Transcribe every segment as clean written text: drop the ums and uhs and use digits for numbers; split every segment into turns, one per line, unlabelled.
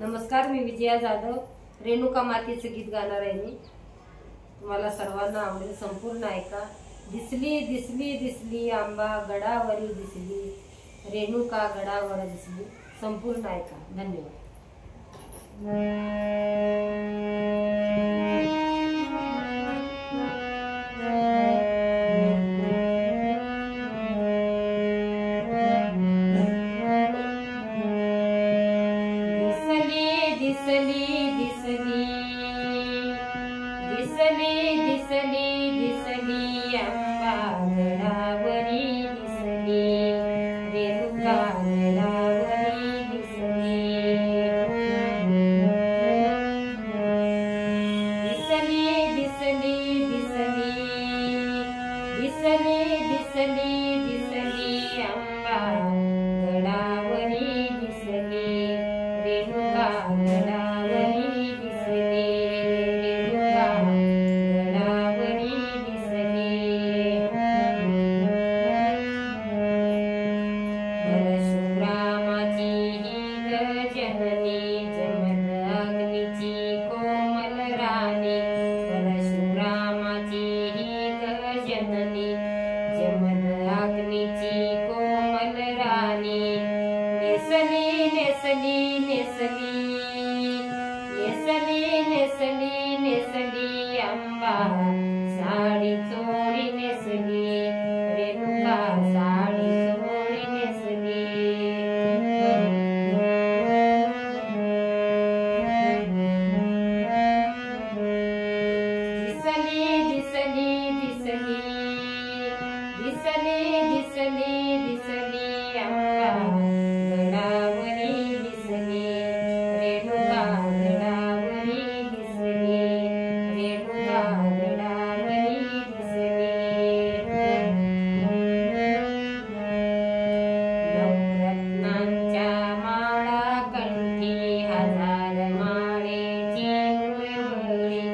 नमस्कार, मी विजया जाधव रेणुका मातेचं गीत गाणार आहे मी. तुम्हाला सर्वांना आवडेल, संपूर्ण ऐका. दिसली दिसली दिसली आंबा गडावरी दिसली, रेणुका गडावर दिसली. संपूर्ण ऐका. धन्यवाद. दिसली दिसली दिसली दिसली आंबा गडावरी दिसली, रेणुका गडावरी दिसली. दिसली दिसली दिसली दिसली दिसली आंबा गडावरी दिसली, रेणुका गडावरी दिसली, रेणुका गडावरी दिसली. परशुरामाची ही गजननी, जमद अग्नीची कोमल राणी. परशुरामाची ही गजननी, जमद अग्नीची कोमल राणी. नेसली नेसली नेसली नेसली नेसली नेसली आंबा साडी चोळी नेसली, रेणुका साडी चोळी नेसली. दिसली दिसली दिसली दिसली दिसली दिसली आंबा गडावरी दिसली, रेणुका गडावरी दिसली, रेणुका गडावरी दिसली. नवरत्नांच्या माळा कंठी, हजार माळेची मुरवळी.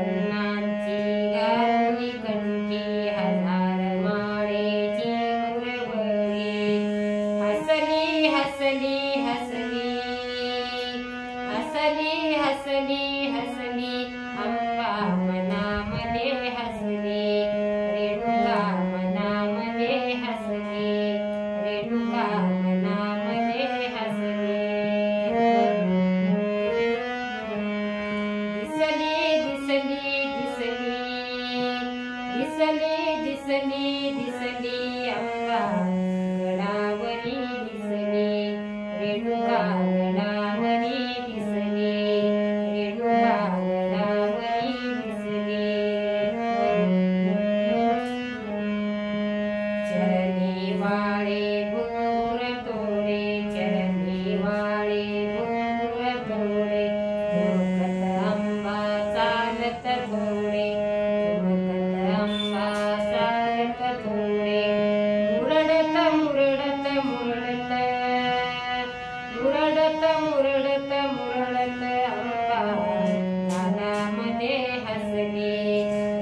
नवरत्नांची गारुली कंठी, हजार माळेची मुरवळी. हसली हसली हसली हसली हसली हसली आंबा मनामध्ये हसली, रेणुका मनामध्ये हसली, रेणुका मनामध्ये हसली. दिसली दिसली दिसली दिसली दिसली दिसली आंबा गडावरी दिसली, रेणुका गडावरी दिसली, रेणुका गडावरी दिसली. चरणी वाळे घुंगुर तोडे, चरणी वाळे घुंगुर तोडे. झुमकत आंबा चालत थोडे, झुमकत आंबा चालत थोडे. मुरडत मुरडत मुरडत मुरडत मुरडत मुरडत आंबा गालामध्ये हसली,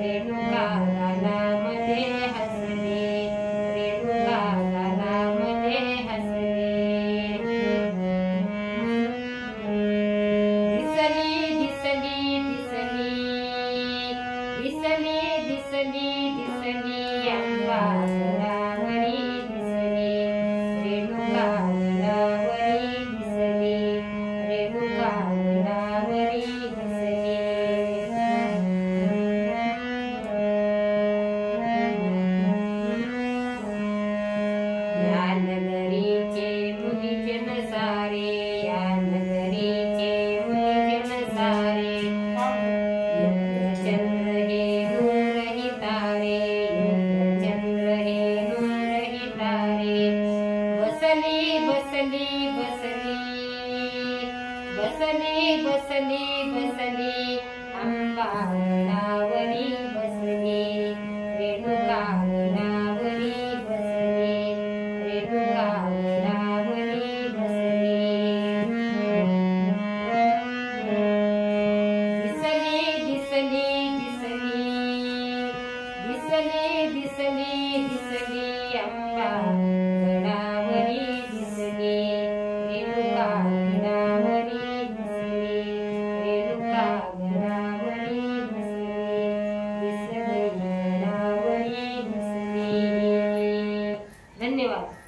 रेणुका गालामध्ये हसली, रेणुका गालामध्ये हसली. दिसली दिसली दिसली दिसली दिसली दिसली आंबा गडावरी दिसली, रेणुका गडावरी दिसली, रेणुका गडावरी दिसली. या नगरीचे मुनिजन सारे, या नगरीचे मुनिजन सारे. चंद्र हे नूर ही तारे, चंद्र हे नूर ही तारे. बसली बसली बसली बसली बसली बसली आंबा गडावरी बसली, रेणुका गडावरी बसली, रेणुका गडावरी बसली. दिसली दिसली दिसली दिसली दिसली दिसली आंबा गडावरी दिसली, रेणुका गडावरी धन्यवाद.